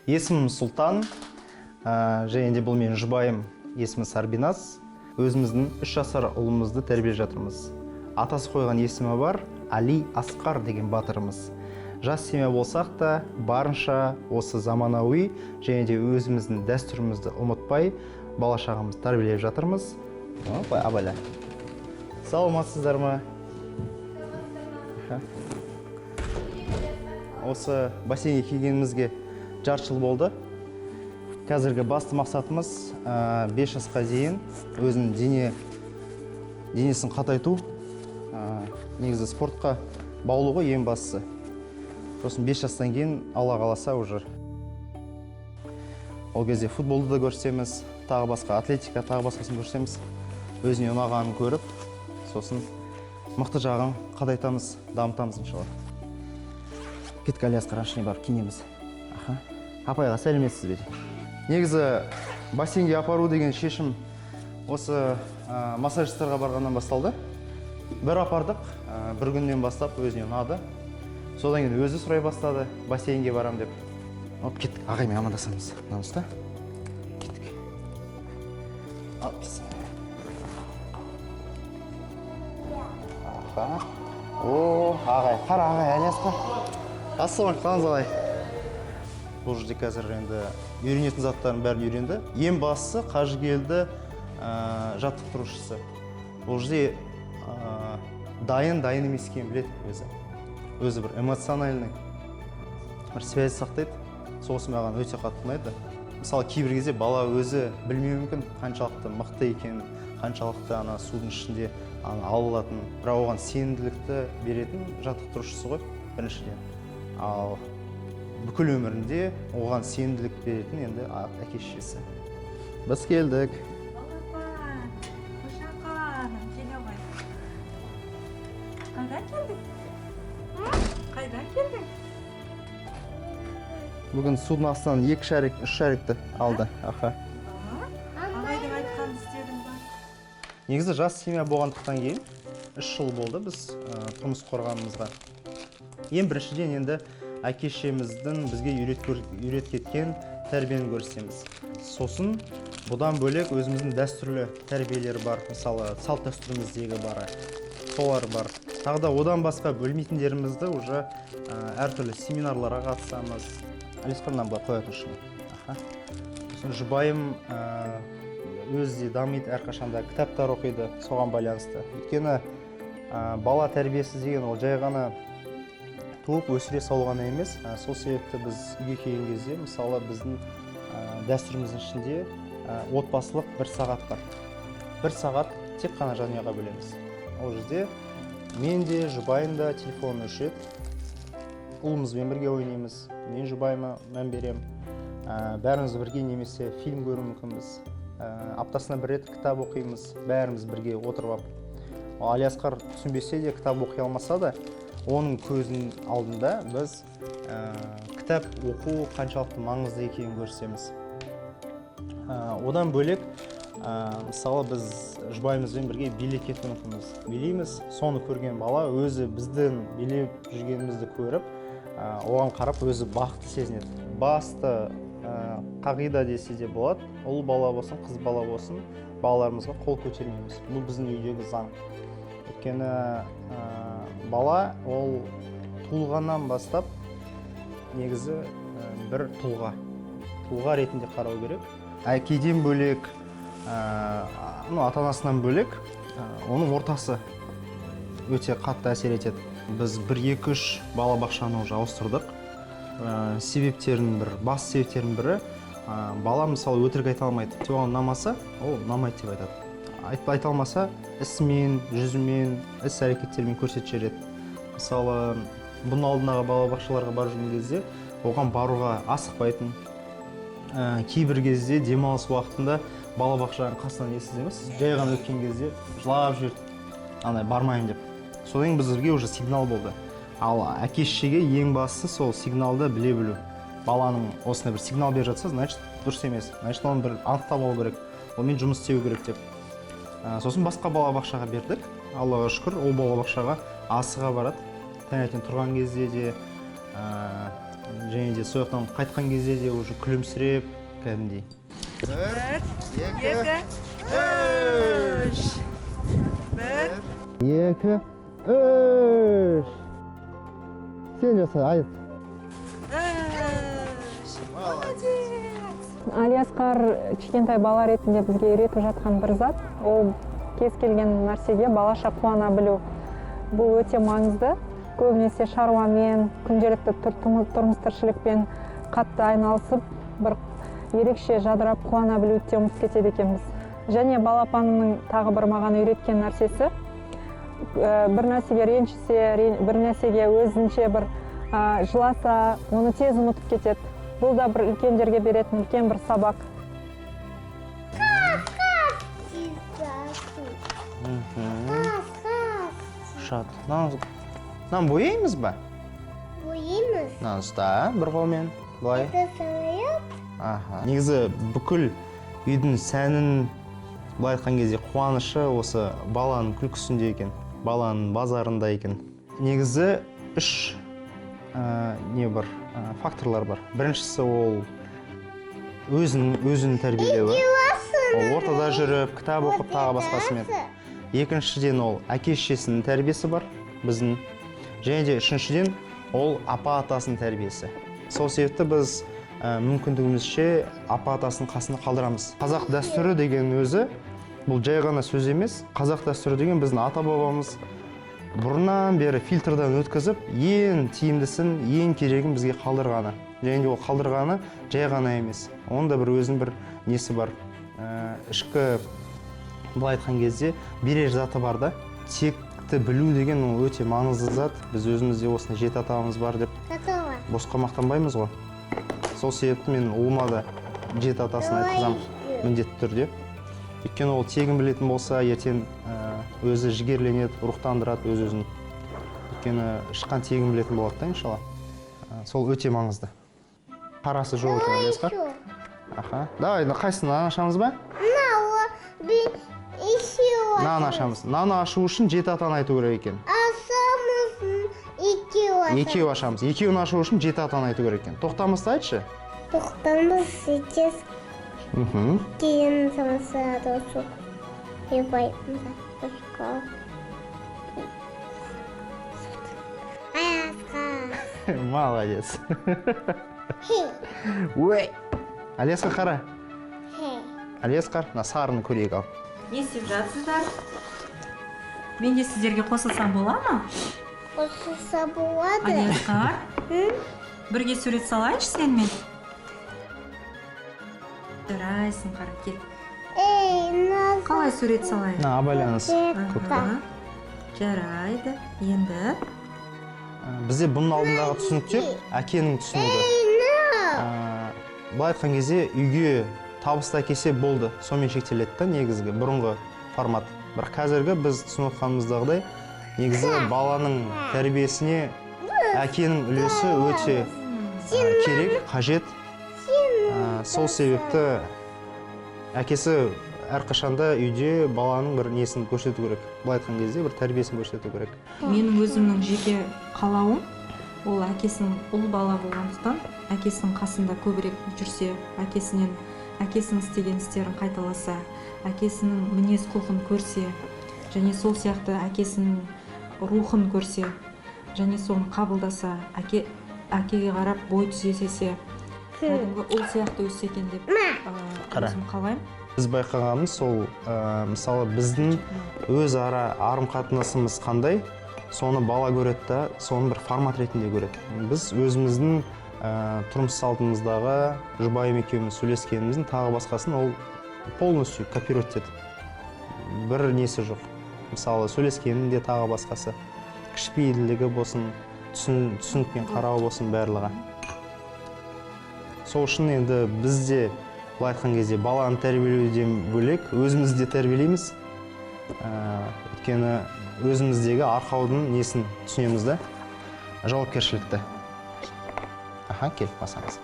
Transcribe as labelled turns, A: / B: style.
A: Есімім Сұлтан, және де бұл менің жұбайым, есімі Сарбиназ. Өзіміздің 3 жасар ұлымызды тәрбиелеп жатырмыз. Атасы қойған есімі бар, Али Асқар деген батырымыз. Жас семья болсақ та, барынша осы заманауи және де өзіміздің дәстүрімізді ұмытпай, бала шағамызды тәрбиелеп жатырмыз. Абайла. Саламатсыздар ма? Осы бассейнге келгенімізге жарты жыл болды. Қазіргі басты мақсатымыз 5 жасқа дейін өзінің денесін қатайту. Негізі спортқа баулуға ең бастысы. Сосын 5 жастан кейін Алла қаласа уже ол кезде футболды да көрсетеміз, тағы басқа атлетика, тағы басқасын көрсетеміз. Өзіне ұнағанын көріп, сосын мықты жағын қадайтамыз, дамытамыз иншалла. Кеткі Али Асқар барып киінеміз. Апайға сәлеметсіз бе? Негізі бассейнге апару деген шешім осы массажистарға барғаннан басталды. Бір апардық, бір күннен бастап өзіне ұнады. Содан кейін өзі сұрай бастады, бассейнге барам деп. Кеттік, ағаймен амандасамыз. Намыста? Кеттік. Ағай, қара ағай, Али Асқар. Ассалам, қалыңыз қалай? Бұл жерде қазір енді үйренетін заттарын бәрін үйренді. Ең бастысы қажыгелді жаттықтырушысы. Бұл жерде дайын емес екенін біледі өзі. Өзі бір эмоциональный бір связь сақтайды. Соғысы маған өте қатты ұнайды. Мысалы, кейбір кезде бала өзі білмеуі мүмкін қаншалықты мықты екенін, қаншалықты судың ішінде алынатын, бірақ оған сенімділікті беретін жаттықтырушысы ғой біріншіден. Ал бүкіл өмірінде оған сенімділік беретін енді әке-шешесі. Біз келдік.
B: Қайдан келдің?
A: Бүгін судың астынан 2 шарик, 3 шарикті алды.
B: Ағайдың айтқанды істедің ба?
A: Негізі жас семья болғандықтан кейін 3 жыл болды біз тұрмыс құрғанымызға. Ең біріншіден енді әке-шешеміздің бізге үйреткеткен тәрбиені көрсетеміз. Сосын бұдан бөлек өзіміздің дәстүрлі тәрбиелер бар, мысалы салт дәстүріміздегі бары, солар бар. Тағы да одан басқа бөлмейтіндерімізді уже әртүрлі семинарларға қатысамыз. Али Асқардан былай қоятын үшін. Жұбайым өзі де дамиды, әрқашанда кітаптар оқиды, соған байланысты. Өйткені бала тәрбиесі деген ол жай ғана туып өсіре салу ғана емес. Сол себепті біз үйге келген кезде, мысалы біздің дәстүріміздің ішінде отбасылық 1 сағат бар. 1 сағат тек қана жанұяға бөлеміз. Ол жерде мен де, жұбайым да телефонын өшіреді. Ұлымызбен бірге ойнаймыз. Мен жұбайыма мән берем. Бәріміз бірге немесе фильм көру мүмкінбіз. Аптасына 1 рет кітап оқимыз. Бәріміз бірге отырып алып. Али Асқар түсінбесе де, кітап оқи алмаса да, оның көзінің алдында біз кітап оқу қаншалықты маңызды екенін көрсетеміз. Одан бөлек, мысалы біз жұбайымызбен бірге билеп кету мүмкінбіз. Билейміз, соны көрген бала өзі біздің билеп жүргенімізді көріп, оған қарап өзі бақытты сезінеді. Басты қағида десе де болады, ұл бала болсын, қыз бала болсын, балаларымызға қол көтермейміз. Бұл біздің үйдегі заң. Өйткені бала ол туылғаннан бастап негізі бір тұлға ретінде қарау керек. Әкеден бөлек, ата-анасынан бөлек, оның ортасы өте қатты әсер етеді. Біз 1-2-3 балабақшаны уже ауыстырдық. Бас себептерінің бірі, бала мысалы өтірік айта алмайды. Оған ұнамаса, ол ұнамайды деп айтады. Айта алмаса, ісімен, жүзімен, іс-әрекеттермен көрсетіп жібереді. Мысалы, бұның алдындағы балабақшаларға барып жүрген кезде, оған баруға асықпайтын. Кейбір кезде демалыс уақытында балабақшаның қасынан естіміз, жай ғана өткен кезде жылап жүрді, бармайын деп. Содан бізге уже сигнал болды. Ал әке-шешеге ең бастысы сол сигналды біле білу. Баланың осындай бір сигнал беріп жатса, значит дұрыс емес. Значит, оны бір анықтап алу керек. Онымен жұмыс істеу керек деп. Сосын басқа балабақшаға бердік. Аллаға шүкір, ол балабақшаға асыға барады. Таңертең тұрған кезде де және де сол жақтан қайтқан кезде де уже күлімсіреп кәдімгідей.
B: 1, 2, 3. 1,
A: 2, 3. Сен жаса, айт.
B: 3. Молодец.
C: Алиаскар кішкентай бала ретінде бізге үйретіп жатқан бір зат. Ол кез келген нәрсеге балаша қуана білу. Бұл өте маңызды. Көбінесе шаруамен, күнделікті тұрмыс-тіршілікпен қатты айналысып, бір ерекше жадырап қуана білуді ұмытып кетеді екенбіз. Және балапанымның тағы бір маған үйреткен нәрсесі, бір нәрсеге ренжісе, бір нәрсеге өзінше бір жыласа, оны тез ұмытып кетеді. Бұл да бір үлкендерге беретін үлкен бір сабақ.
A: Шат. Нан бояймыз ба?
D: Боимыз.
A: Нан ұста, бір қолмен, былай.
D: Это самолет?
A: Аха. Негізі бүкіл үйдің сәнін былай айтқан кезде қуанышы осы баланың күлкісінде екен, баланың базарында екен. Негізі үш факторлар бар. Біріншісі ол өзін тәрбиелеуі. Ол ортада жүріп, кітап оқып, тағы басқасымен. Екіншіден ол әке-шешесінің тәрбиесі бар біздің. Және де үшіншіден ол апа-атасының тәрбиесі. Сол себепті біз мүмкіндігімізше апа-атасының қасында қалдырамыз. Қазақ дәстүрі деген өзі бұл жай ғана сөз емес. Қазақ дәстүрі деген біздің ата-бабамыз бұрыннан бері фильтрдан өткізіп, ең тиімдісін, ең керегін бізге қалдырғаны. Және де ол қалдырғаны жай ғана емес. Оның да бір өзінің бір несі бар. Ішкі былай айтқан кезде берер заты бар да. Текті білу деген ол өте маңызды зат. Біз өзімізде осындай жеті атамыз бар деп босқа мақтанбаймыз ғой. Сол себепті мен ұлыма да жеті атасын айтқызамын міндетті түрде. Өйткені ол тегін білетін болса, ертең өзі жігерленеді, рухтандырады өз-өзін. Өйткені шыққан тегін білетін болады да, иншалла. Сол өте маңызды. Қарасы жоқ екен, Алиаскар? Аха. Давай, қайсысын, нан ашамыз ба? Нан ашамыз. Нан ашу үшін жеті атаны айту керек екен. Екеу ашамыз. Екеуін ашу үшін жеті атаны айту керек екен. Тоқтамызды айтшы.
D: Тоқтамыз сейчас. Кейін самсады осы. Алиаскар.
A: Молодец. Ой. Алиаскар қара. Алиаскар, мына сарыны көрейік ал.
B: Не істеп жатсыздар? Мен де сіздерге қосылсам бола ма?
D: Қосылса болады.
B: Алиаскар, бірге сурет салайыншы сенімен. Жарайсың, қара, кел. Қалай сурет салайын?
A: На, абайланыз.
B: Жарайды. Енді
A: Бізде бұның алдындағы түсініктер әкенің түсінігі. Былай айтқан кезде үйге табысты әкесе болды. Сонымен шектеледі да негізгі бұрынғы формат. Бірақ қазіргі біз түсініп отқанымыздағыдай негізі баланың тәрбиесіне әкенің үлесі өте керек, қажет. Сол себепті әкесі әрқашанда үйде баланың бір несін көрсету керек. Былай айтқан кезде бір тәрбиесін көрсету керек.
B: менің өзімнің жеке қалауым ол әкесінің ұл бала болғандықтан әкесінің қасында көбірек жүрсе, әкесінің істеген істерін қайталаса, әкесінің мінез құлқын көрсе, және сол сияқты әкесінің рухын көрсе, және соны қабылдаса, әкеге қарап бой түзесе, кәдімгі ұл сияқты өссе екен деп өзім қалаймын.
A: Біз байқағанымыз сол, мысалы біздің өз ара қарым-қатынасымыз қандай, соны бала көреді да, соны бір формат ретінде көреді. Біз өзіміздің тұрмыс салтымыздағы жұбайым екеуміз сөйлескеніміздің тағы басқасын ол полностью копировать етеді. Бір несі жоқ. Мысалы сөйлескенінде тағы басқасы. Кішіпейілдігі болсын, түсінікпен қарау болсын барлығы. Сол үшін енді бізде былай айтқан кезде баланы тәрбиелеуден бөлек өзімізді тәрбиелейміз. Өйткені өзіміздегі арқаудың несін түсінеміз да, жауапкершілікті. Аха, келіп басамыз.